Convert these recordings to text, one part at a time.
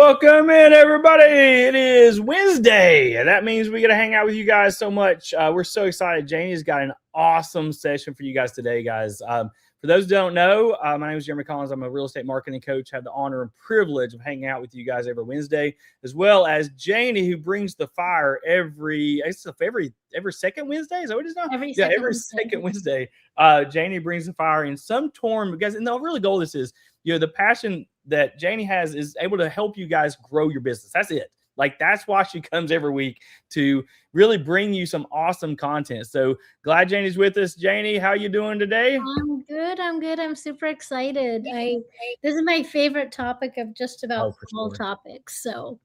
Welcome in, everybody. It is Wednesday. That means we get to hang out with you guys so much. We're so excited. Janie's got an awesome session for you guys today, guys. For those who don't know, my name is Jeremy Collins. I'm a real estate marketing coach. I have the honor and privilege of hanging out with you guys every Wednesday, as well as Janie, who brings the fire every second Wednesday. Is that what it is now? Every second Wednesday. Janie brings the fire in some form, because and the real goal of this is, the passion that Janie has is able to help you guys grow your business. That's it. Like, that's why she comes every week, to really bring you some awesome content. So glad Janie's with us. Janie, how you doing today? I'm good. I'm super excited. This is my favorite topic of just about all topics. So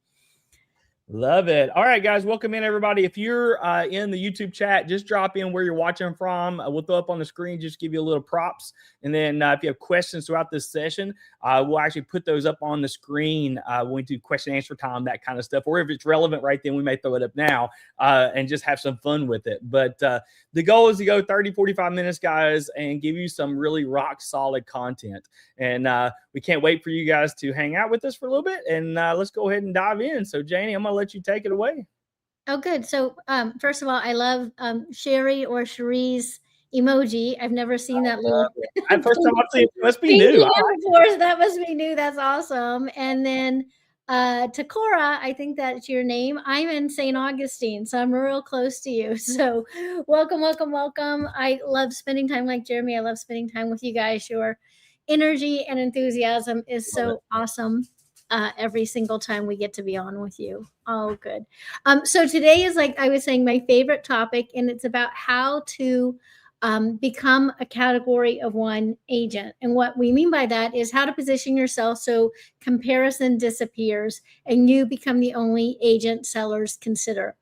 love it. All right, guys, welcome in, everybody. If you're in the YouTube chat, just drop in where you're watching from. We'll throw up on the screen, just give you a little props. And then if you have questions throughout this session, we'll actually put those up on the screen when we do question and answer time, that kind of stuff. Or if it's relevant right then, we may throw it up now and just have some fun with it. But the goal is to go 30, 45 minutes, guys, and give you some really rock solid content. And we can't wait for you guys to hang out with us for a little bit. And let's go ahead and dive in. So, Janie, I'm going to let you take it away. Oh, good. So first of all, I love Sherry or Cherie's emoji. I've never seen that little. First time I've seen it. Must be new. Before, that must be new. That's awesome. And then Takora, I think that's your name. I'm in St. Augustine, so I'm real close to you. So welcome. I love spending time, like Jeremy. I love spending time with you guys. Your energy and enthusiasm is so awesome. Every single time we get to be on with you. Oh, good. So today is, like I was saying, my favorite topic, and it's about how to become a category of one agent. And what we mean by that is how to position yourself so comparison disappears and you become the only agent sellers consider.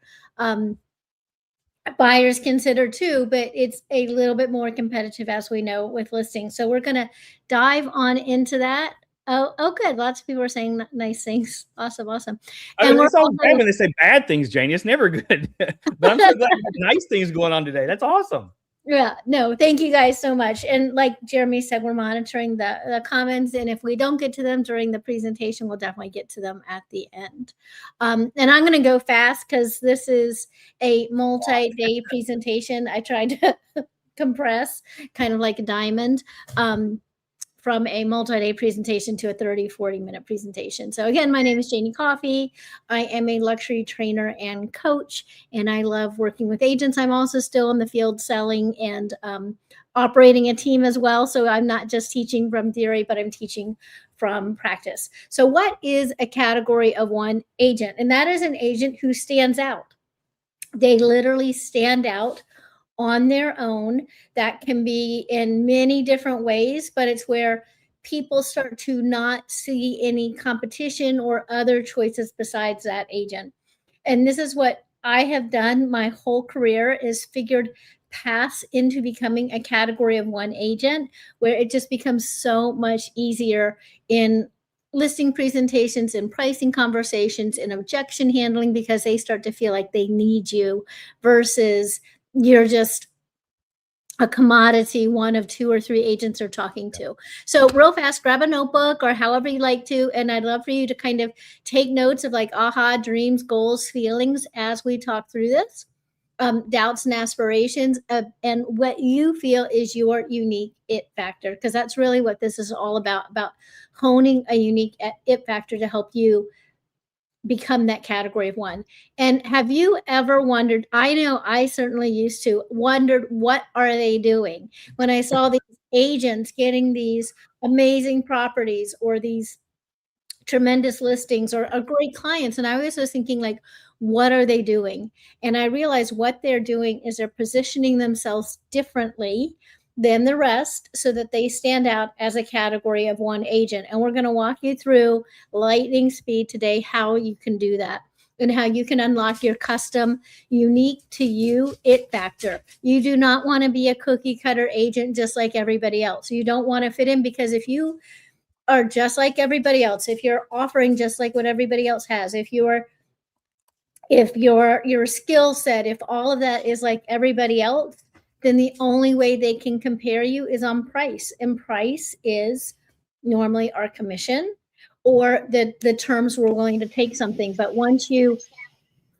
Buyers consider too, but it's a little bit more competitive, as we know, with listings. So we're going to dive on into that. Oh, good. Lots of people are saying nice things. Awesome. And it's always bad when they say bad things, Janie. It's never good. But I'm so glad you have nice things going on today. That's awesome. Yeah, no, thank you guys so much. And like Jeremy said, we're monitoring the comments. And if we don't get to them during the presentation, we'll definitely get to them at the end. And I'm going to go fast because this is a multi-day presentation. I tried to compress kind of like a diamond. From a multi-day presentation to a 30, 40-minute presentation. So again, my name is Janie Coffey. I am a luxury trainer and coach, and I love working with agents. I'm also still in the field selling and operating a team as well. So I'm not just teaching from theory, but I'm teaching from practice. So what is a category of one agent? And that is an agent who stands out. They literally stand out on their own. That can be in many different ways, but it's where people start to not see any competition or other choices besides that agent. And this is what I have done my whole career, is figured paths into becoming a category of one agent, where it just becomes so much easier in listing presentations and pricing conversations and objection handling, because they start to feel like they need you versus you're just a commodity one of two or three agents are talking to. So real fast, grab a notebook or however you like to. And I'd love for you to kind of take notes of like aha, dreams, goals, feelings as we talk through this, doubts and aspirations, and what you feel is your unique it factor. Because that's really what this is all about honing a unique it factor to help you become that category of one. And have you ever wondered, I know I certainly used to, wondered what are they doing when I saw these agents getting these amazing properties or these tremendous listings or great clients. And I was just thinking, like, what are they doing? And I realized what they're doing is they're positioning themselves differently than the rest so that they stand out as a category of one agent. And we're going to walk you through lightning speed today, how you can do that and how you can unlock your custom, unique to you it factor. You do not want to be a cookie cutter agent just like everybody else. You don't want to fit in, because if you are just like everybody else, if you're offering just like what everybody else has, if your skill set, if all of that is like everybody else, then the only way they can compare you is on price. And price is normally our commission or the terms we're willing to take something. But once you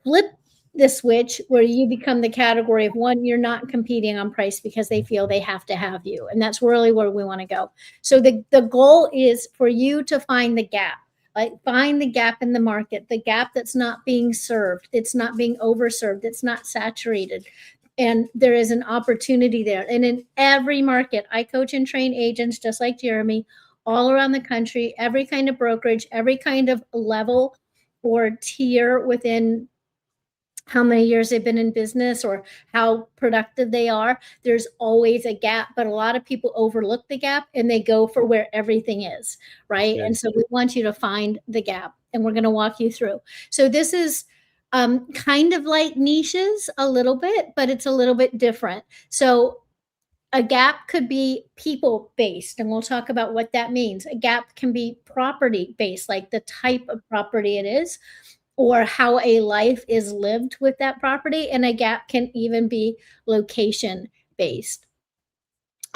flip the switch where you become the category of one, you're not competing on price because they feel they have to have you. And that's really where we want to go. So the goal is for you to find the gap. Like find the gap in the market, the gap that's not being served, it's not being overserved, it's not saturated. And there is an opportunity there. And in every market, I coach and train agents just like Jeremy all around the country, every kind of brokerage, every kind of level or tier within how many years they've been in business or how productive they are. There's always a gap, but a lot of people overlook the gap and they go for where everything is, right? And so we want you to find the gap, and we're going to walk you through. So this is kind of like niches a little bit, but it's a little bit different. So a gap could be people based, and we'll talk about what that means. A gap can be property based, like the type of property it is, or how a life is lived with that property. And a gap can even be location based.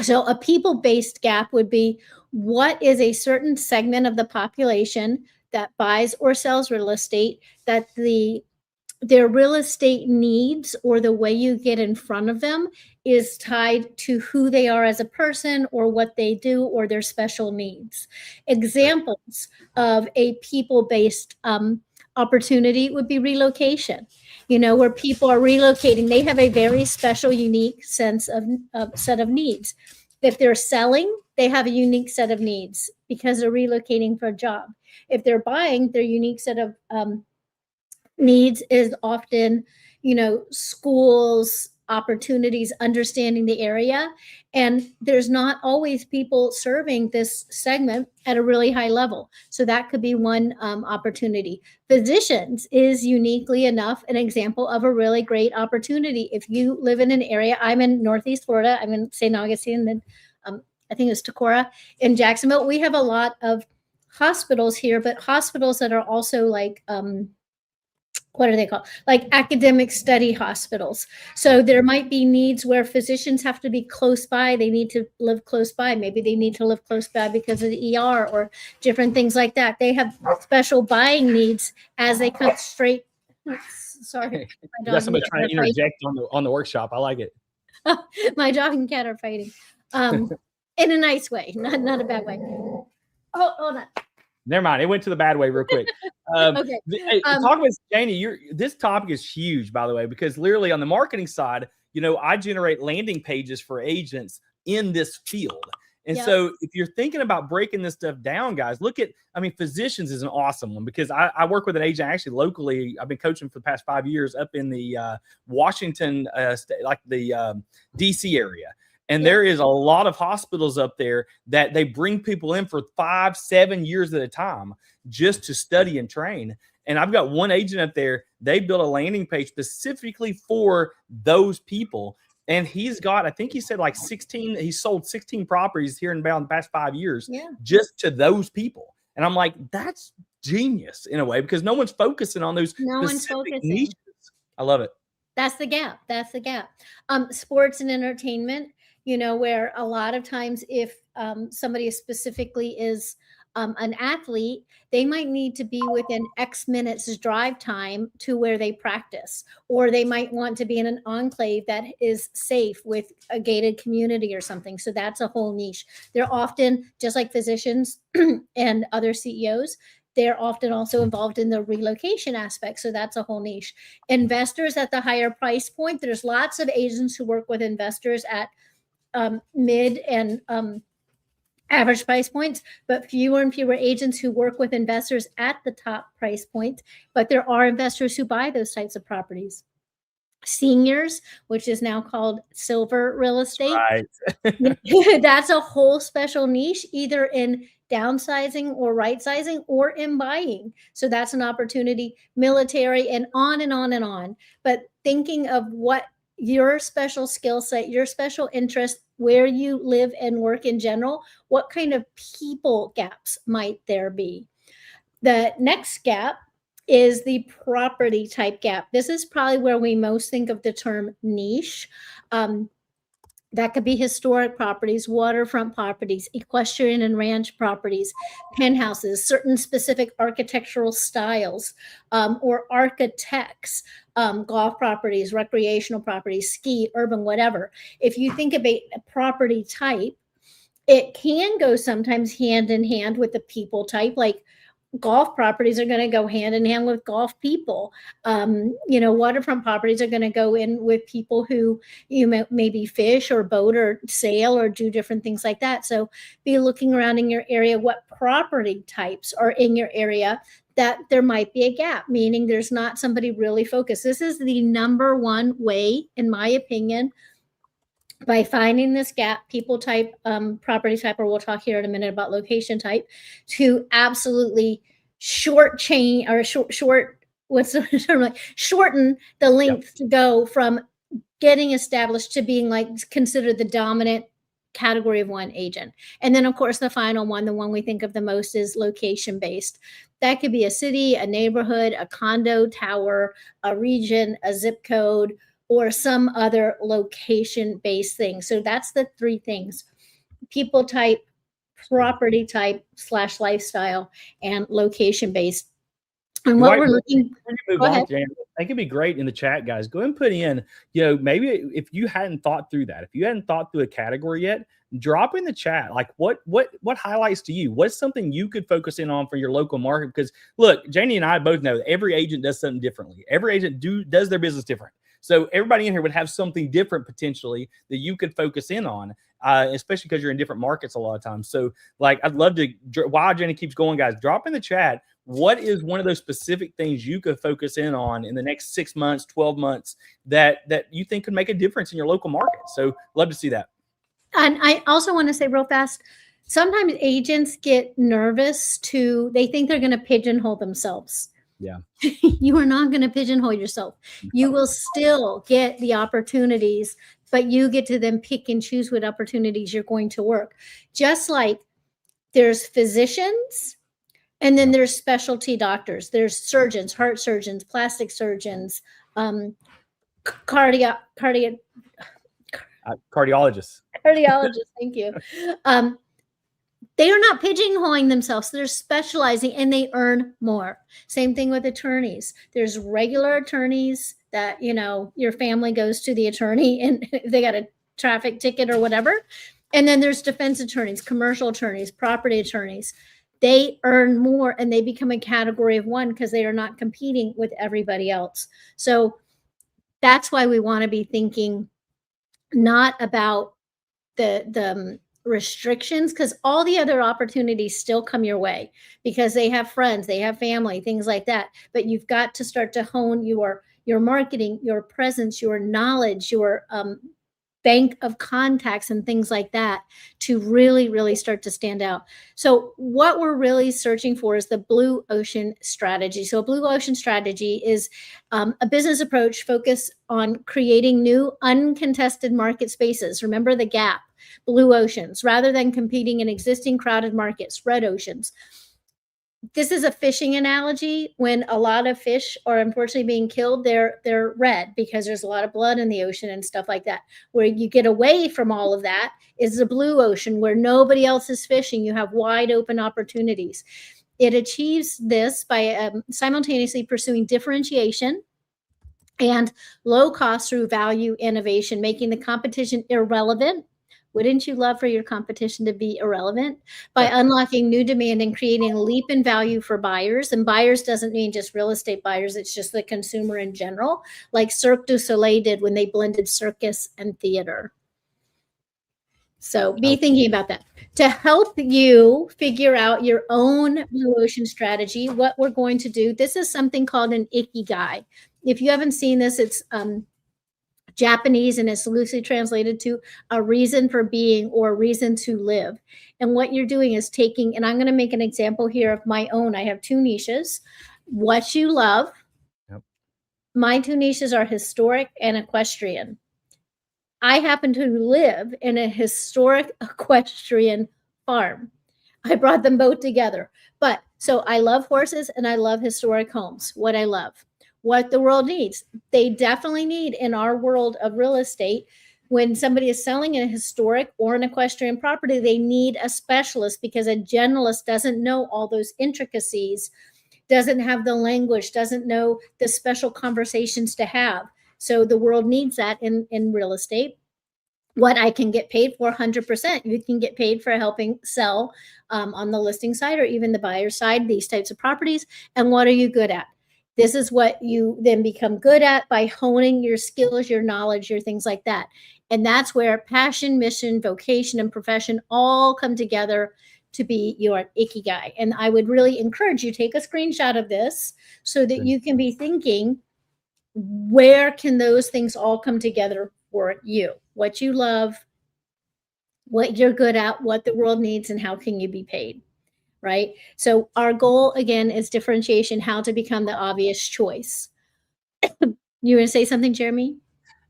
So a people-based gap would be what is a certain segment of the population that buys or sells real estate that their real estate needs or the way you get in front of them is tied to who they are as a person or what they do or their special needs. Examples of a people-based opportunity would be relocation, where people are relocating. They have a very special, unique sense of set of needs. If they're selling, they have a unique set of needs because they're relocating for a job. If they're buying, their unique set of needs is often, schools, opportunities, understanding the area. And there's not always people serving this segment at a really high level. So that could be one opportunity. Physicians is uniquely enough an example of a really great opportunity. If you live in an area, I'm in Northeast Florida, I'm in St. Augustine, and I think it's Decorah in Jacksonville. We have a lot of hospitals here, but hospitals that are also like, what are they called? Like academic study hospitals. So there might be needs where physicians have to be close by. They need to live close by. Maybe they need to live close by because of the ER or different things like that. They have special buying needs as they come straight. Sorry. You got somebody trying to interject on the workshop. I like it. My dog and cat are fighting in a nice way, not a bad way. Oh, hold on. Never mind. It went to the bad way real quick. Okay. Talk about Janie. This topic is huge, by the way, because literally on the marketing side, I generate landing pages for agents in this field. And so if you're thinking about breaking this stuff down, guys, physicians is an awesome one because I work with an agent actually locally. I've been coaching for the past 5 years up in the Washington, like the DC area. And there is a lot of hospitals up there that they bring people in for 5-7 years at a time just to study and train. And I've got one agent up there. They built a landing page specifically for those people. And he's got, I think he said like 16, he sold 16 properties here in about the past 5 years just to those people. And I'm like, that's genius in a way because no one's focusing on those specific niches. I love it. That's the gap. That's the gap. Sports and entertainment, where a lot of times if somebody specifically is an athlete, they might need to be within X minutes drive time to where they practice, or they might want to be in an enclave that is safe with a gated community or something. So that's a whole niche. They're often, just like physicians and other CEOs, they're often also involved in the relocation aspect. So that's a whole niche. Investors at the higher price point. There's lots of agents who work with investors at mid and average price points, but fewer and fewer agents who work with investors at the top price point. But there are investors who buy those types of properties. Seniors, which is now called silver real estate. Right. That's a whole special niche, either in downsizing or right sizing or in buying. So that's an opportunity. Military and on and on and on. But thinking of what your special skill set, your special interest, where you live and work in general, what kind of people gaps might there be? The next gap is the property type gap. This is probably where we most think of the term niche. That could be historic properties, waterfront properties, equestrian and ranch properties, penthouses, certain specific architectural styles, or architects, golf properties, recreational properties, ski, urban, whatever. If you think about a property type, it can go sometimes hand in hand with the people type. Like golf properties are going to go hand in hand with golf people. Waterfront properties are going to go in with people who maybe fish or boat or sail or do different things like that. So be looking around in your area, what property types are in your area that there might be a gap, meaning there's not somebody really focused. This is the number one way, in my opinion, by finding this gap, people type, property type, or we'll talk here in a minute about location type, to absolutely shorten the length to go from getting established to being like considered the dominant category of one agent. And then of course the final one, the one we think of the most, is location based. That could be a city, a neighborhood, a condo tower, a region, a zip code, or some other location-based thing. So that's the three things: people type, property type / lifestyle, and location-based. And what we're looking, go ahead. I think it'd be great in the chat, guys. Go ahead and put in, maybe if you hadn't thought through that, if you hadn't thought through a category yet, drop in the chat. Like what highlights to you? What's something you could focus in on for your local market? Because look, Janie and I both know that every agent does something differently. Every agent does their business different. So everybody in here would have something different potentially that you could focus in on, especially because you're in different markets a lot of times. So like, I'd love to, while Jenny keeps going, guys, drop in the chat. What is one of those specific things you could focus in on in the next 6 months, 12 months that you think could make a difference in your local market? So love to see that. And I also want to say real fast, sometimes agents get nervous they think they're going to pigeonhole themselves. Yeah. You are not going to pigeonhole yourself. You will still get the opportunities, but you get to then pick and choose what opportunities you're going to work. Just like there's physicians, and then there's specialty doctors. There's surgeons, heart surgeons, plastic surgeons, cardiologists. Cardiologists, thank you. They are not pigeonholing themselves. They're specializing and they earn more. Same thing with attorneys. There's regular attorneys that, your family goes to the attorney and if they got a traffic ticket or whatever. And then there's defense attorneys, commercial attorneys, property attorneys. They earn more and they become a category of one because they are not competing with everybody else. So that's why we want to be thinking not about the restrictions, because all the other opportunities still come your way because they have friends, they have family, things like that. But you've got to start to hone your marketing, your presence, your knowledge, your bank of contacts and things like that to really, really start to stand out. So what we're really searching for is the blue ocean strategy. So a blue ocean strategy is a business approach focused on creating new uncontested market spaces. Remember the gap, blue oceans, rather than competing in existing crowded markets, red oceans. This is a fishing analogy. When a lot of fish are unfortunately being killed, they're red because there's a lot of blood in the ocean and stuff like that. Where you get away from all of that is the blue ocean where nobody else is fishing. You have wide open opportunities. It achieves this by simultaneously pursuing differentiation and low cost through value innovation, making the competition irrelevant. Wouldn't you love for your competition to be irrelevant? By unlocking new demand and creating a leap in value for buyers. And buyers doesn't mean just real estate buyers. It's just the consumer in general, like Cirque du Soleil did when they blended circus and theater. So be thinking about that. To help you figure out your own blue ocean strategy, what we're going to do, this is something called an ikigai. If you haven't seen this, it's Japanese, and it's loosely translated to a reason for being or a reason to live. And what you're doing is taking, and I'm going to make an example here of my own. I have two niches. What you love. Yep. My two niches are historic and equestrian. I happen to live in a historic equestrian farm. I brought them both together. But so I love horses and I love historic homes. What I love. What the world needs. They definitely need in our world of real estate when somebody is selling a historic or an equestrian property, they need a specialist, because a generalist doesn't know all those intricacies, doesn't have the language, doesn't know the special conversations to have. So the world needs that in real estate. What I can get paid for, 100%. You can get paid for helping sell on the listing side or even the buyer side, these types of properties. And what are you good at? This is what you then become good at by honing your skills, your knowledge, your things like that. And that's where passion, mission, vocation, and profession all come together to be your ikigai. And I would really encourage you, take a screenshot of this so that you can be thinking, where can those things all come together for you? What you love, what you're good at, what the world needs, and how can you be paid, right? So our goal, again, is differentiation, how to become the obvious choice. You want to say something, Jeremy?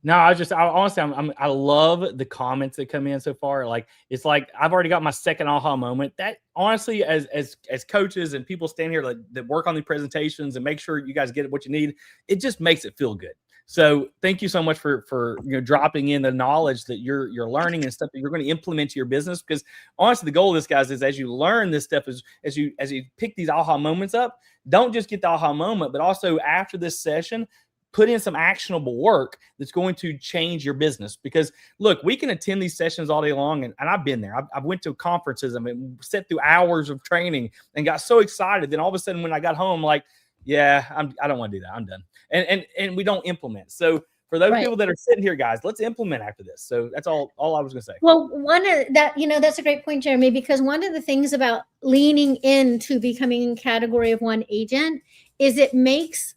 No, honestly, I love the comments that come in so far. Like, it's like I've already got my second aha moment. That honestly, as coaches and people stand here that work on the presentations and make sure you guys get what you need, it just makes it feel good. So thank you so much for dropping in the knowledge that you're learning and stuff that you're going to implement to your business. Because honestly, the goal of this, guys, is as you learn this stuff, is as you pick these aha moments up, don't just get the aha moment, but also after this session, put in some actionable work that's going to change your business. Because look, we can attend these sessions all day long. And I've been there. I've went to conferences. I mean, sat through hours of training and got so excited. Then all of a sudden when I got home, like, yeah, I don't want to do that. I'm done. And we don't implement. So for those people that are sitting here, guys, let's implement after this. So that's all I was going to say. Well, one of that, that's a great point, Jeremy, because one of the things about leaning into becoming a category of one agent is it makes,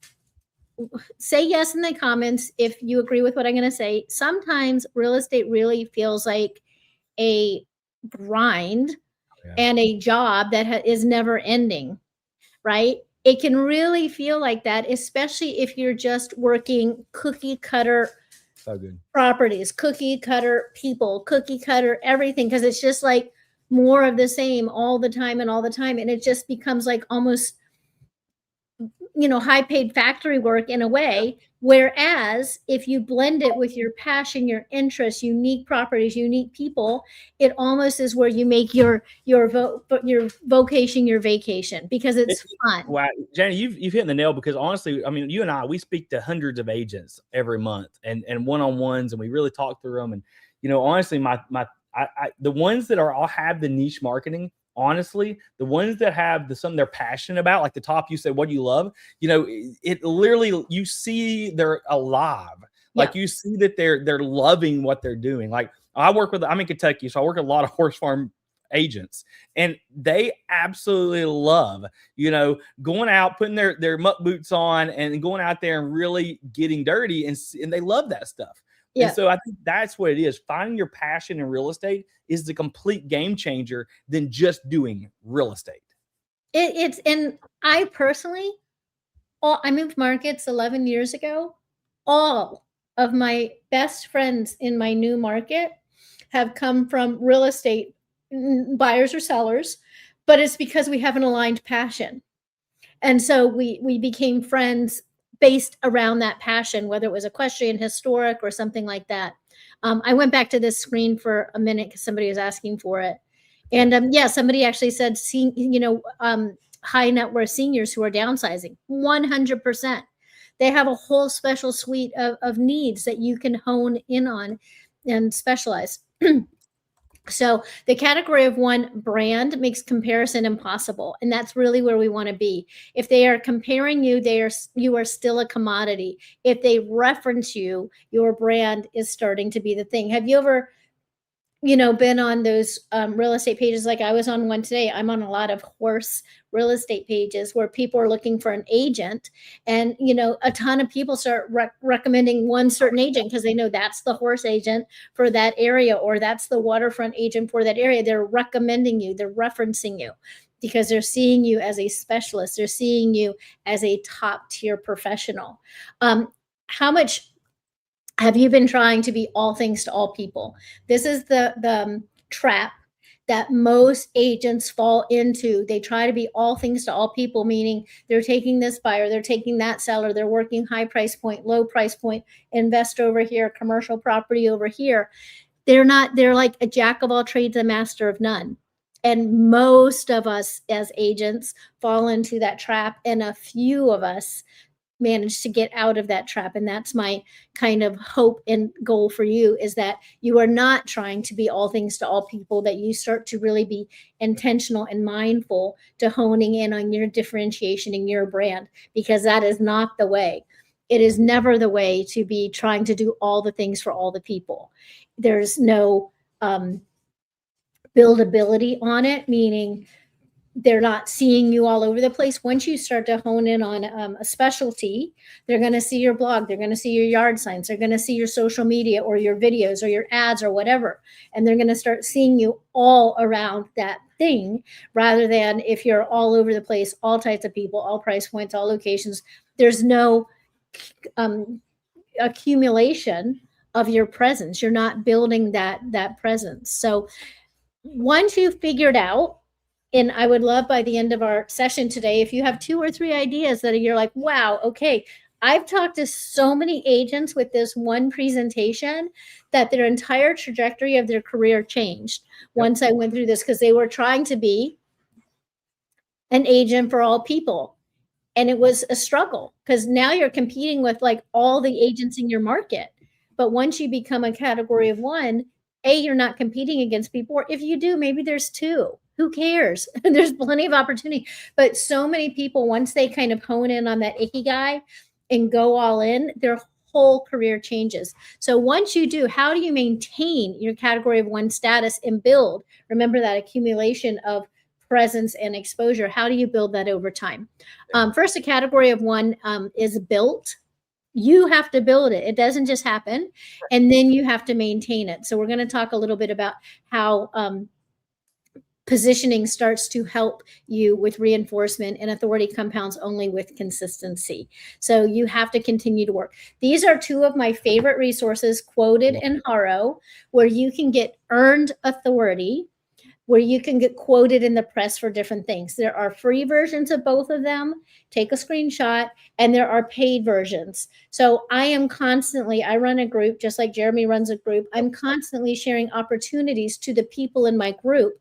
say yes in the comments if you agree with what I'm going to say. Sometimes real estate really feels like a grind and a job that is never ending, right? It can really feel like that, especially if you're just working cookie cutter properties, cookie cutter people, cookie cutter everything, because it's just like more of the same all the time and all the time. And it just becomes like almost, high paid factory work in a way. Whereas if you blend it with your passion, your interests, unique properties, unique people, it almost is where you make your vocation your vacation, because it's fun. Wow, Jenny, you've hit the nail, because honestly, I mean, you and I, we speak to hundreds of agents every month and one-on-ones, and we really talk through them. And honestly, the ones that all have the niche marketing, honestly, the ones that have something they're passionate about, like the top, you said, what you love, it literally, you see they're alive. Like you see that they're loving what they're doing. Like I'm in Kentucky, so I work with a lot of horse farm agents, and they absolutely love, going out, putting their muck boots on and going out there and really getting dirty. And they love that stuff. Yeah. And so I think that's what it is. Finding your passion in real estate is the complete game changer than just doing real estate. And I personally, I moved markets 11 years ago. All of my best friends in my new market have come from real estate buyers or sellers, but it's because we have an aligned passion. And so we became friends based around that passion, whether it was equestrian, historic, or something like that. I went back to this screen for a minute because somebody was asking for it. And somebody actually said, high net worth seniors who are downsizing, 100%. They have a whole special suite of needs that you can hone in on and specialize. So the category of one brand makes comparison impossible. And that's really where we want to be. If they are comparing you, you are still a commodity. If they reference you, your brand is starting to be the thing. Have you ever, been on those real estate pages? Like I was on one today. I'm on a lot of horse real estate pages where people are looking for an agent, and a ton of people start recommending one certain agent because they know that's the horse agent for that area, or that's the waterfront agent for that area. They're recommending you, they're referencing you because they're seeing you as a specialist. They're seeing you as a top tier professional. How much have you been trying to be all things to all people? This is the trap that most agents fall into. They try to be all things to all people, meaning they're taking this buyer, they're taking that seller, they're working high price point, low price point, invest over here, commercial property over here. They're not, they're like a jack of all trades, a master of none. And most of us as agents fall into that trap, and a few of us manage to get out of that trap. And that's my kind of hope and goal for you, is that you are not trying to be all things to all people, that you start to really be intentional and mindful to honing in on your differentiation in your brand, because that is not the way. It is never the way to be trying to do all the things for all the people. There's no buildability on it, meaning they're not seeing you all over the place. Once you start to hone in on a specialty, they're going to see your blog, they're going to see your yard signs, they're going to see your social media or your videos or your ads or whatever, and they're going to start seeing you all around that thing, rather than if you're all over the place, all types of people, all price points, all locations. There's no accumulation of your presence. You're not building that presence. So once you've figured out, and I would love by the end of our session today, if you have 2 or 3 ideas that you're like, wow, okay, I've talked to so many agents with this one presentation that their entire trajectory of their career changed once I went through this, because they were trying to be an agent for all people. And it was a struggle, because now you're competing with like all the agents in your market. But once you become a category of one, you're not competing against people. Or if you do, maybe there's 2. Who cares? There's plenty of opportunity. But so many people, once they kind of hone in on that ikigai and go all in, their whole career changes. So once you do, how do you maintain your category of one status and build? Remember that accumulation of presence and exposure. How do you build that over time? First, a category of one is built. You have to build it. It doesn't just happen. And then you have to maintain it. So we're going to talk a little bit about how positioning starts to help you with reinforcement, and authority compounds only with consistency. So you have to continue to work. These are 2 of my favorite resources, Quoted and Haro, where you can get earned authority, where you can get quoted in the press for different things. There are free versions of both of them. Take a screenshot, and there are paid versions. So I run a group just like Jeremy runs a group. I'm constantly sharing opportunities to the people in my group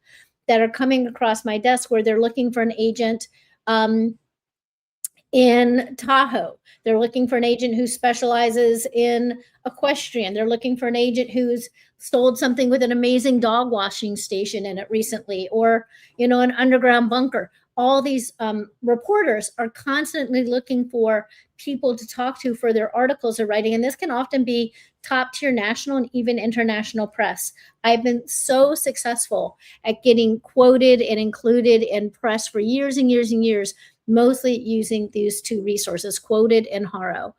that are coming across my desk where they're looking for an agent in Tahoe. They're looking for an agent who specializes in equestrian. They're looking for an agent who's sold something with an amazing dog washing station in it recently, or, an underground bunker. All these reporters are constantly looking for people to talk to for their articles they're writing. And this can often be top tier national and even international press. I've been so successful at getting quoted and included in press for years and years and years, mostly using these 2 resources, Quoted and Haro.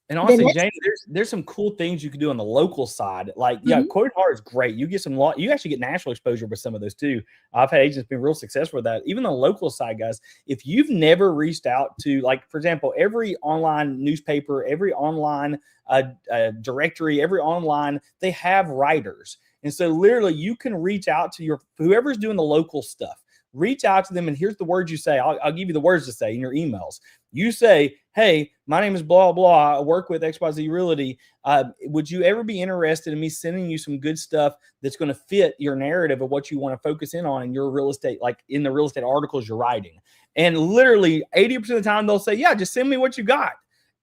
And honestly, Jane, there's some cool things you can do on the local side. Like, Quoted Haro is great. You get you actually get national exposure with some of those too. I've had agents be real successful with that. Even the local side, guys, if you've never reached out to, like, for example, every online newspaper, every online directory, every online, they have writers. And so literally you can reach out to whoever's doing the local stuff. Reach out to them, and here's the words you say. I'll give you the words to say in your emails. You say, hey, my name is blah, blah. I work with XYZ Realty. Would you ever be interested in me sending you some good stuff that's going to fit your narrative of what you want to focus in on in your real estate, like in the real estate articles you're writing? And literally 80% of the time they'll say, yeah, just send me what you got.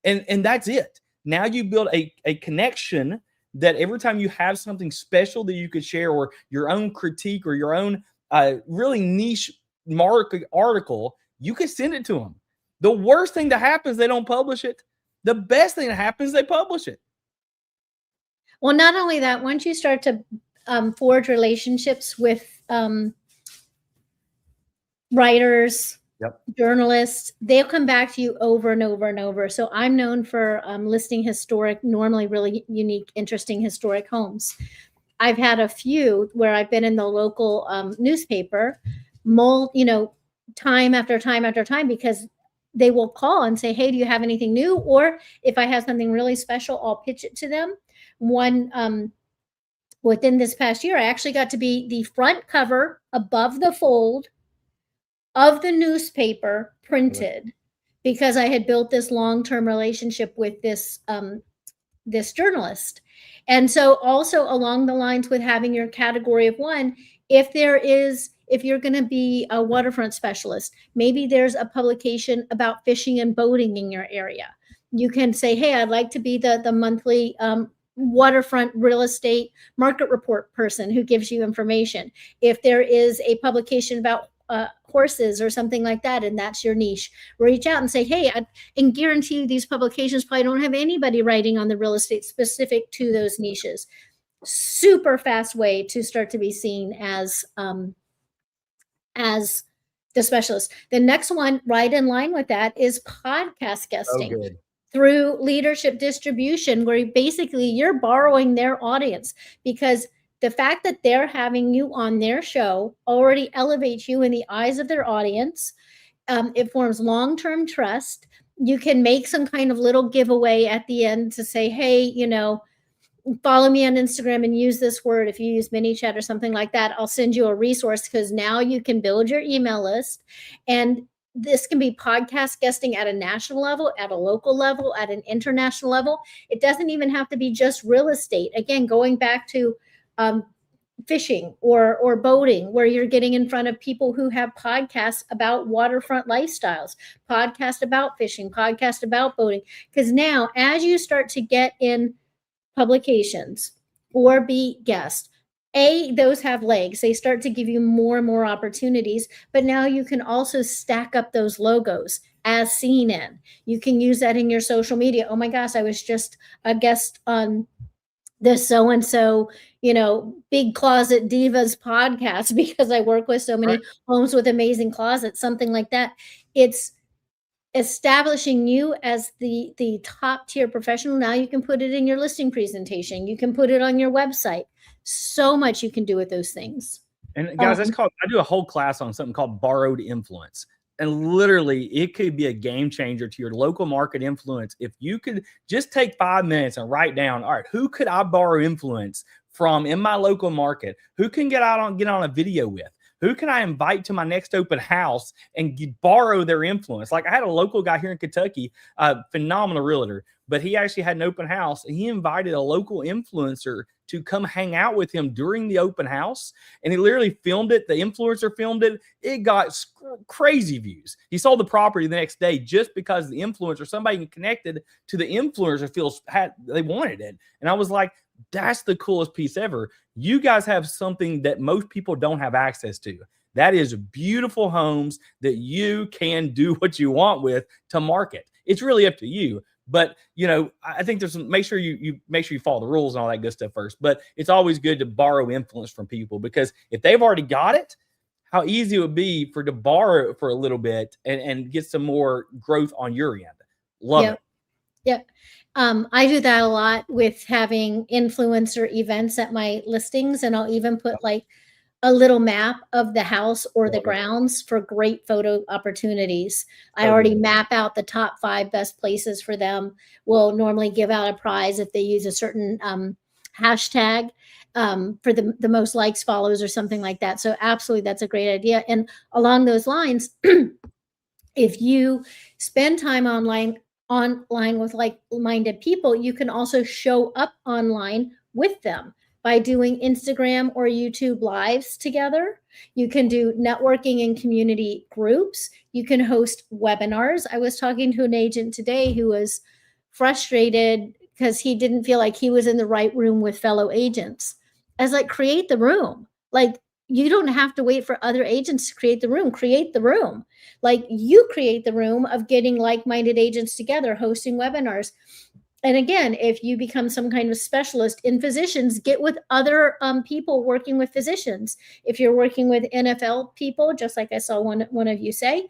And that's it. Now you build a connection that every time you have something special that you could share, or your own critique or your own really niche market article, you can send it to them. The worst thing that happens, they don't publish it. The best thing that happens, they publish it. Well, not only that, once you start to forge relationships with writers, journalists, they'll come back to you over and over and over. So I'm known for listing normally really unique, interesting historic homes. I've had a few where I've been in the local newspaper, time after time after time, because they will call and say, hey, do you have anything new? Or if I have something really special, I'll pitch it to them. One within this past year, I actually got to be the front cover above the fold of the newspaper printed because I had built this long-term relationship with this this journalist. And so also along the lines with having your category of one, if you're going to be a waterfront specialist, maybe there's a publication about fishing and boating in your area. You can say, hey, I'd like to be the monthly waterfront real estate market report person who gives you information. If there is a publication about horses or something like that, and that's your niche, reach out and say, hey, and guarantee you these publications probably don't have anybody writing on the real estate specific to those niches. Super fast way to start to be seen as the specialist. The next one right in line with that is podcast guesting. Through leadership distribution, where basically you're borrowing their audience, because the fact that they're having you on their show already elevates you in the eyes of their audience. It forms long-term trust. You can make some kind of little giveaway at the end to say, hey, you know, follow me on Instagram and use this word. If you use ManyChat or something like that, I'll send you a resource, because now you can build your email list. And this can be podcast guesting at a national level, at a local level, at an international level. It doesn't even have to be just real estate. Again, going back to fishing or boating, where you're getting in front of people who have podcasts about waterfront lifestyles, podcast about fishing, podcast about boating. Because now, as you start to get in publications or be guests, those have legs. They start to give you more and more opportunities, but now you can also stack up those logos as seen in. You can use that in your social media. Oh my gosh, I was just a guest on this so-and-so, you know, Big Closet Divas podcast because I work with so many homes with amazing closets, something like that. It's establishing you as the top tier professional. Now you can put it in your listing presentation. You can put it on your website. So much you can do with those things. And guys, that's called, I do a whole class on something called borrowed influence. And literally, it could be a game changer to your local market influence. If you could just take 5 minutes and write down, all right, who could I borrow influence from in my local market? Who can get on a video with? Who can I invite to my next open house and borrow their influence? Like, I had a local guy here in Kentucky, phenomenal realtor, but he actually had an open house, and he invited a local influencer to come hang out with him during the open house. And he literally filmed it. The influencer filmed it. It got crazy views. He sold the property the next day just because the influencer, somebody connected to the influencer, they wanted it. And I was like, that's the coolest piece ever. You guys have something that most people don't have access to. That is beautiful homes that you can do what you want with to market. It's really up to you. But, you know, I think there's make sure you follow the rules and all that good stuff first. But it's always good to borrow influence from people, because if they've already got it, how easy it would be to borrow it for a little bit and get some more growth on your end. Love it. Yep. I do that a lot with having influencer events at my listings, and I'll even put like a little map of the house or the grounds for great photo opportunities. I already map out the top 5 best places for them. We'll normally give out a prize if they use a certain hashtag for the most likes, follows, or something like that. So absolutely, that's a great idea. And along those lines, if you spend time online with like-minded people, you can also show up online with them by doing Instagram or YouTube lives together. You can do networking in community groups. You can host webinars. I was talking to an agent today who was frustrated because he didn't feel like he was in the right room with fellow agents. I was like, create the room. Like, you don't have to wait for other agents to create the room. Create the room. Like, you create the room of getting like-minded agents together, hosting webinars. And again, if you become some kind of specialist in physicians, get with other people working with physicians. If you're working with NFL people, just like I saw one of you say,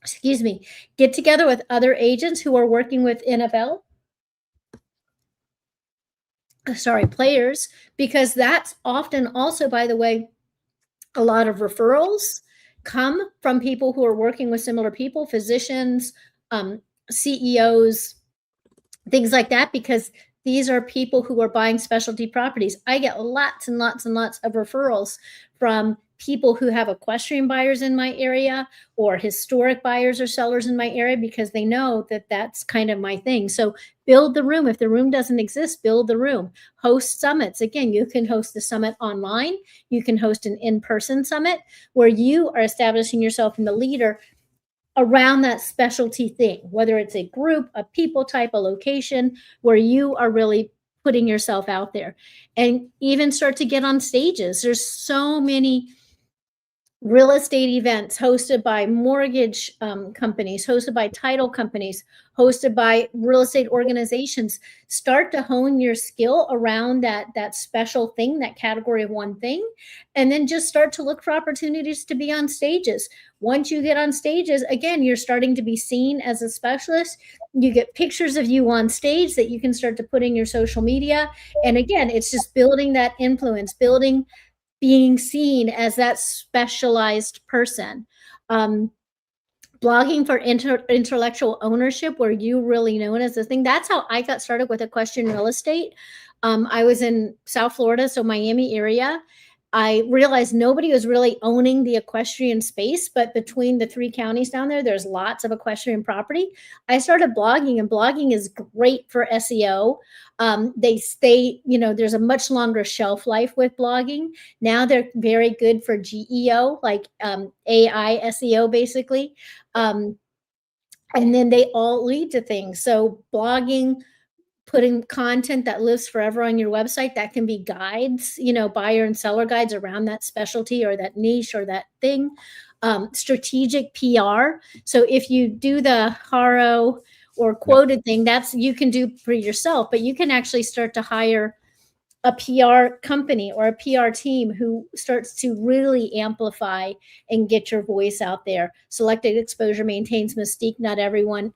excuse me, get together with other agents who are working with NFL. Players, because that's often also, by the way, a lot of referrals come from people who are working with similar people, physicians, CEOs, things like that, because These are people who are buying specialty properties. I get lots and lots and lots of referrals from people who have equestrian buyers in my area or historic buyers or sellers in my area, because they know that that's kind of my thing. So build the room. If the room doesn't exist, build the room. Host summits. Again, you can host the summit online. You can host an in-person summit where you are establishing yourself in the leader around that specialty thing, whether it's a group, a people type, a location, where you are really putting yourself out there. And even start to get on stages. There's so many real estate events hosted by mortgage companies, hosted by title companies, hosted by real estate organizations. Start to hone your skill around that special thing, that category of one thing, and then just start to look for opportunities to be on stages. Once you get on stages, again, you're starting to be seen as a specialist. You get pictures of you on stage that you can start to put in your social media. And again, it's just building that influence, being seen as that specialized person. Blogging for intellectual ownership, where you really known as the thing. That's how I got started with equestrian real estate. I was in South Florida, so Miami area. I realized nobody was really owning the equestrian space, but between the 3 counties down there, there's lots of equestrian property. I started blogging, and blogging is great for SEO. They stay, there's a much longer shelf life with blogging. Now they're very good for GEO, like AI SEO, basically. And then they all lead to things. So blogging, putting content that lives forever on your website, that can be guides, buyer and seller guides around that specialty or that niche or that thing. Strategic PR. So if you do the Haro or quoted thing, that's you can do for yourself, but you can actually start to hire a PR company or a PR team who starts to really amplify and get your voice out there. Selected exposure maintains mystique. Not everyone.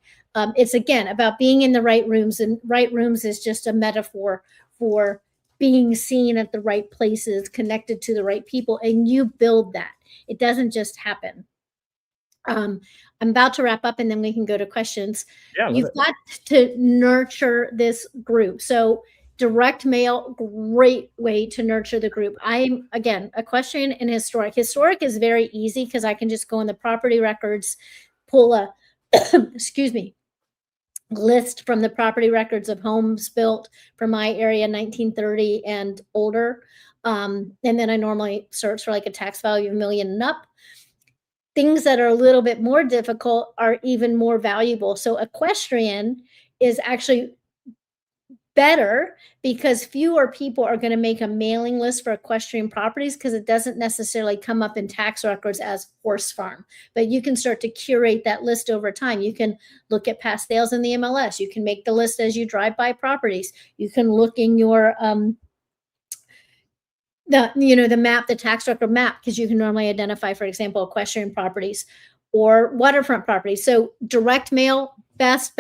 It's again about being in the right rooms, and right rooms is just a metaphor for being seen at the right places, connected to the right people, and you build that. It doesn't just happen. I'm about to wrap up, and then we can go to questions. Yeah, you've got to nurture this group. So direct mail, great way to nurture the group. I'm, again, equestrian and historic. Historic is very easy because I can just go in the property records, pull a, excuse me, list from the property records of homes built from my area, 1930 and older. And then I normally search for like a tax value of $1 million and up. Things that are a little bit more difficult are even more valuable. So equestrian is actually better because fewer people are going to make a mailing list for equestrian properties because it doesn't necessarily come up in tax records as horse farm. But you can start to curate that list over time. You can look at past sales in the MLS. You can make the list as you drive by properties. You can look in your the map, the tax record map, because you can normally identify, for example, equestrian properties or waterfront properties. So direct mail, best.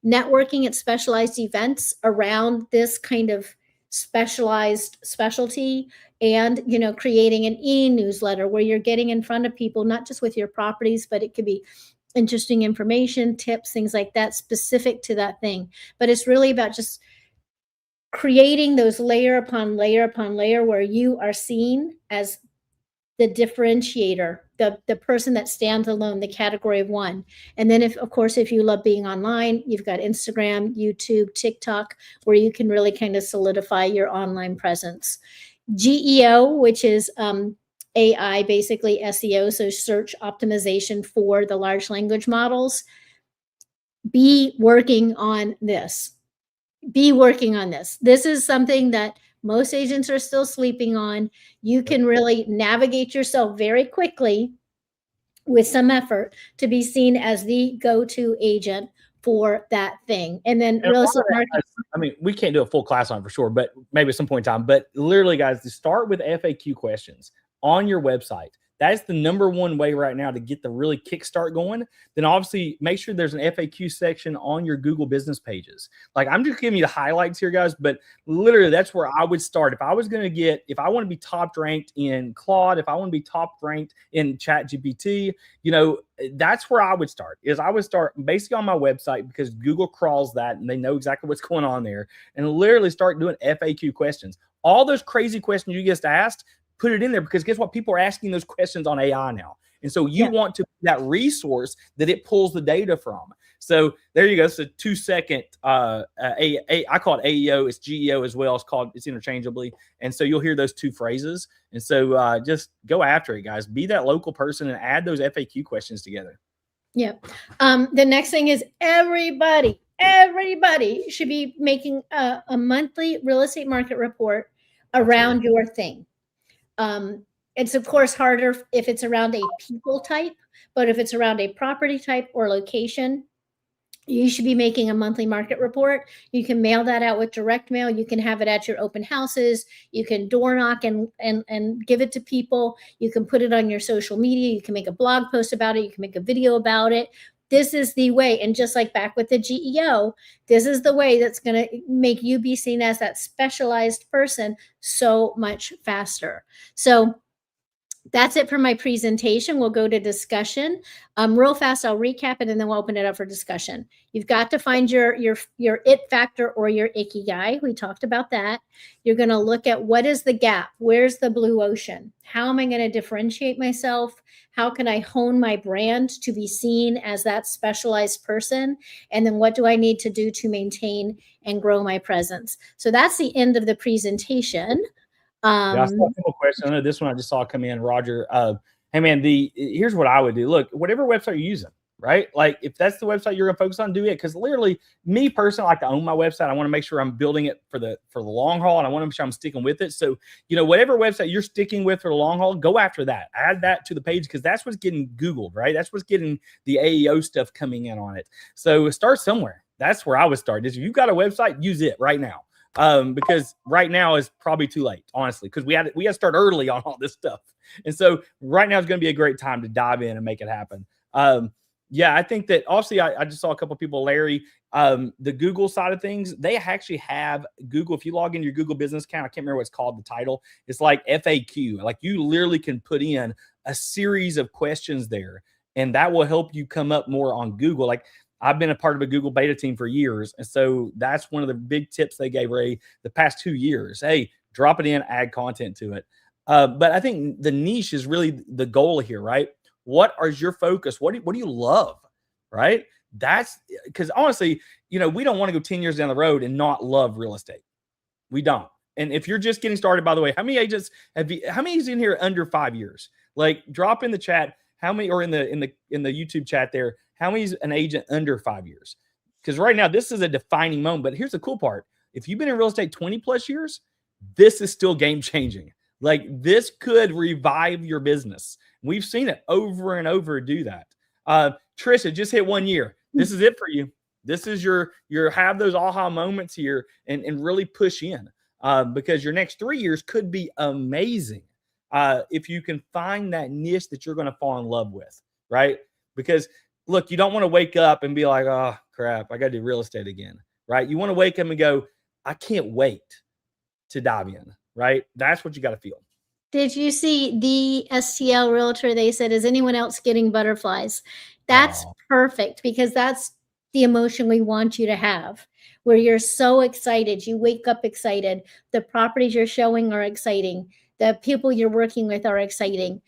Networking at specialized events around this kind of specialized specialty, and creating an e-newsletter where you're getting in front of people, not just with your properties, but it could be interesting information, tips, things like that specific to that thing. But it's really about just creating those layer upon layer upon layer where you are seen as the differentiator, the person that stands alone, the category of one. And then if you love being online, you've got Instagram, YouTube, TikTok, where you can really kind of solidify your online presence. GEO, which is AI, basically SEO, so search optimization for the large language models. Be working on this. This is something that most agents are still sleeping on. You can really navigate yourself very quickly with some effort to be seen as the go-to agent for that thing. And then real estate marketing. I mean, we can't do a full class on it for sure, but maybe at some point in time. But literally, guys, to start with FAQ questions on your website. That is the number one way right now to get the really kickstart going. Then obviously make sure there's an FAQ section on your Google business pages. Like I'm just giving you the highlights here, guys, but literally that's where I would start. If I was going to get, if I want to be top ranked in Claude, if I want to be top ranked in Chat GPT, you know, that's where I would start. Is I would start basically on my website, because Google crawls that and they know exactly what's going on there, and literally start doing FAQ questions. All those crazy questions you just asked, put it in there, because guess what? People are asking those questions on AI now. And so you want to be that resource that it pulls the data from. So there you go. It's a 2-second, I call it AEO. It's GEO as well. It's interchangeably. And so you'll hear those two phrases. And so just go after it, guys. Be that local person and add those FAQ questions together. Yep. The next thing is everybody should be making a monthly real estate market report around your thing. It's of course harder if it's around a people type, but if it's around a property type or location, you should be making a monthly market report. You can mail that out with direct mail. You can have it at your open houses. You can door knock and give it to people. You can put it on your social media. You can make a blog post about it. You can make a video about it. This is the way. And just like back with the GEO, this is the way that's going to make you be seen as that specialized person so much faster. So that's it for my presentation. We'll go to discussion. Real fast, I'll recap it and then we'll open it up for discussion. You've got to find your it factor or your ikigai. We talked about that. You're going to look at what is the gap? Where's the blue ocean? How am I going to differentiate myself? How can I hone my brand to be seen as that specialized person? And then what do I need to do to maintain and grow my presence? So that's the end of the presentation. Yeah, I saw a couple questions. I know this one I just saw come in, Roger. Hey man, here's what I would do. Look, whatever website you're using, right? Like if that's the website you're gonna focus on, do it. Because literally, me personally, I like to own my website. I want to make sure I'm building it for the long haul, and I want to make sure I'm sticking with it. So, you know, whatever website you're sticking with for the long haul, go after that. Add that to the page, because that's what's getting Googled, right? That's what's getting the AEO stuff coming in on it. So start somewhere. That's where I would start. Is if you've got a website, use it right now. Because right now is probably too late, honestly, because we had to start early on all this stuff. And so right now is going to be a great time to dive in and make it happen. Yeah, I think that obviously I just saw a couple of people, Larry, the Google side of things, they actually have Google. If you log into your Google business account, I can't remember what it's called, the title. It's like FAQ. Like you literally can put in a series of questions there, and that will help you come up more on Google. Like I've been a part of a Google beta team for years. And so that's one of the big tips they gave Ray the past 2 years. Hey, drop it in, add content to it. But I think the niche is really the goal here, right? What is your focus? What do you love, right? That's because honestly, you know, we don't want to go 10 years down the road and not love real estate. We don't. And if you're just getting started, by the way, how many agents how many is in here under 5 years? Like drop in the chat, how many, or in the YouTube chat there, how many is an agent under 5 years? Because right now, this is a defining moment. But here's the cool part. If you've been in real estate 20 plus years, this is still game changing. Like this could revive your business. We've seen it over and over do that. Trisha just hit 1 year. This is it for you. This is your have those aha moments here and really push in because your next 3 years could be amazing if you can find that niche that you're going to fall in love with, right? Because look, you don't want to wake up and be like, oh, crap, I got to do real estate again, right? You want to wake up and go, I can't wait to dive in, right? That's what you got to feel. Did you see the STL realtor? They said, is anyone else getting butterflies? That's perfect because that's the emotion we want you to have, where you're so excited. You wake up excited. The properties you're showing are exciting. The people you're working with are exciting.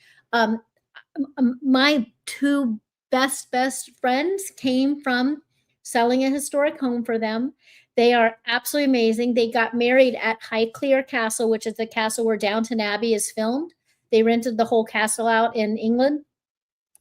My two best friends came from selling a historic home for them. They are absolutely amazing. They got married at Highclere Castle, which is the castle where Downton Abbey is filmed. They rented the whole castle out in England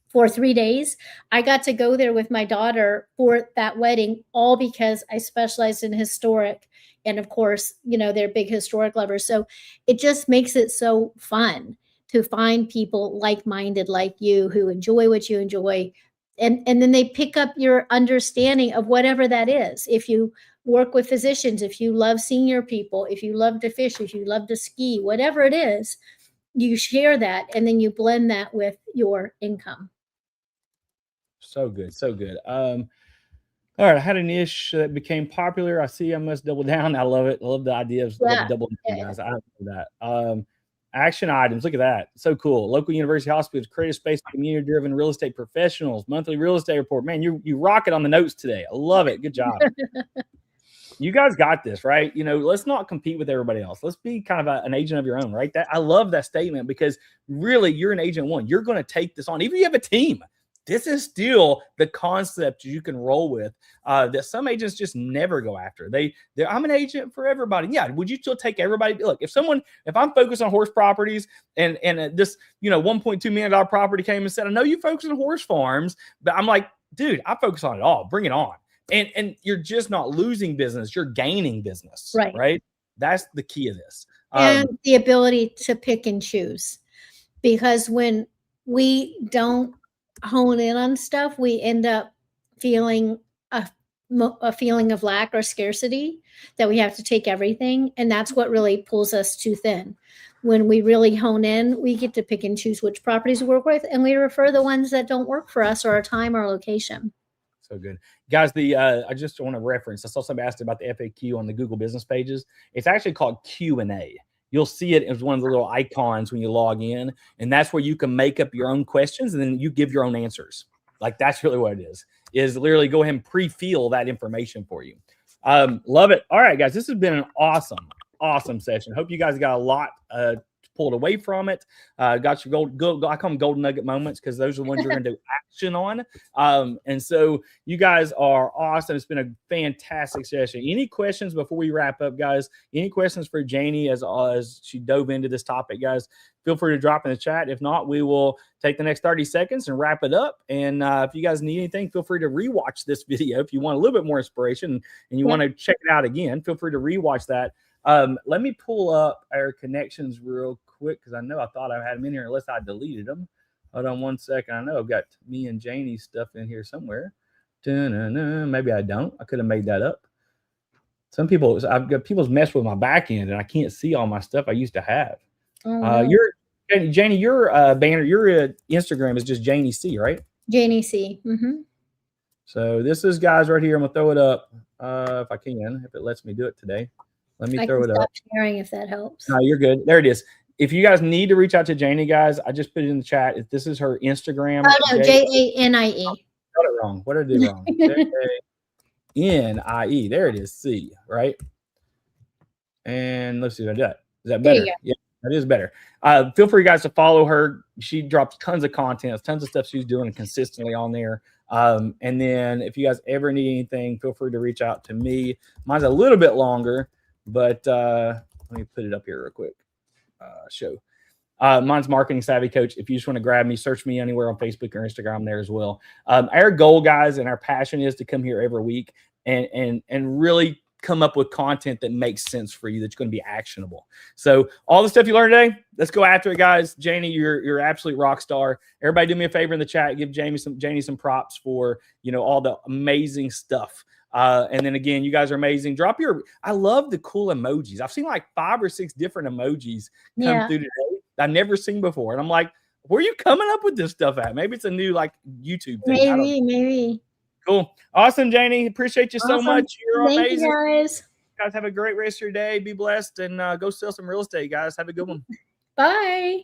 for 3 days. I got to go there with my daughter for that wedding, all because I specialized in historic. And of course, you know, they're big historic lovers. So it just makes it so fun to find people like-minded like you who enjoy what you enjoy. And then they pick up your understanding of whatever that is. If you work with physicians, if you love senior people, if you love to fish, if you love to ski, whatever it is, you share that, and then you blend that with your income. So good. So good. All right, I had a niche that became popular. I see I must double down. I love it. I love the idea of double down, guys. I love that. Action items. Look at that. So cool. Local university hospitals, creative space, community-driven real estate professionals, monthly real estate report. Man, you rock it on the notes today. I love it. Good job. You guys got this, right? You know, let's not compete with everybody else. Let's be kind of an agent of your own, right? That I love that statement, because really you're an agent one. You're going to take this on. Even if you have a team, this is still the concept you can roll with, that some agents just never go after. I'm an agent for everybody. Yeah. Would you still take everybody? Look, if I'm focused on horse properties and this, $1.2 million property came and said, I know you focus on horse farms, but I'm like, dude, I focus on it all. Bring it on. And you're just not losing business. You're gaining business, right? That's the key of this. And the ability to pick and choose, because when we don't hone in on stuff, we end up feeling a feeling of lack or scarcity, that we have to take everything. And that's what really pulls us too thin. When we really hone in, we get to pick and choose which properties we work with, and we refer the ones that don't work for us or our time or location. So good. Guys, I just want to reference, I saw somebody asked about the FAQ on the Google business pages. It's actually called Q&A. You'll see it as one of the little icons when you log in, and that's where you can make up your own questions and then you give your own answers. Like, that's really what it is literally go ahead and pre-fill that information for you. Love it. All right, guys, this has been an awesome session. Hope you guys got a lot pulled away from it. Got your I call them golden nugget moments, because those are the ones you're going to do action on. And so you guys are awesome. It's been a fantastic session. Any questions before we wrap up, guys? Any questions for Janie as she dove into this topic, guys? Feel free to drop in the chat. If not, we will take the next 30 seconds and wrap it up. And if you guys need anything, feel free to rewatch this video. If you want a little bit more inspiration and you want to check it out again, feel free to rewatch that. Let me pull up our connections real quick, because I know I thought I had them in here unless I deleted them. Hold on one second. I know I've got me and Janie's stuff in here somewhere. Maybe I don't. I could have made that up. I've got people's messed with my back end, and I can't see all my stuff I used to have. Janie, your banner, your Instagram is just Janie C, right? Janie C. Mm-hmm. So this is, guys, right here. I'm gonna throw it up if I can, if it lets me do it today. Let me throw it up. Sharing if that helps. No, you're good. There it is. If you guys need to reach out to Janie, guys, I just put it in the chat. If this is her Instagram. Oh, no, Janie. Got it wrong. What did I do wrong? Janie. There it is. C, right? And let's see if I do that. Is that better? Yeah, that is better. Feel free, guys, to follow her. She drops tons of content, tons of stuff she's doing consistently on there. And then if you guys ever need anything, feel free to reach out to me. Mine's a little bit longer, but let me put it up here real quick. Mine's Marketing Savvy Coach. If you just want to grab me, search me anywhere on Facebook or Instagram there as well. Our goal, guys, and our passion is to come here every week and really come up with content that makes sense for you, that's going to be actionable. So all the stuff you learned today, let's go after it, guys. Janie, you're absolute rock star. Everybody do me a favor in the chat, give Janie some props for, all the amazing stuff. And then again, you guys are amazing. I love the cool emojis. I've seen like 5 or 6 different emojis come through today I've never seen before. And I'm like, where are you coming up with this stuff at? Maybe it's a new YouTube thing. Maybe. Cool. Awesome, Janie. Appreciate you so much. You're amazing. You guys have a great rest of your day. Be blessed, and go sell some real estate, guys. Have a good one. Bye.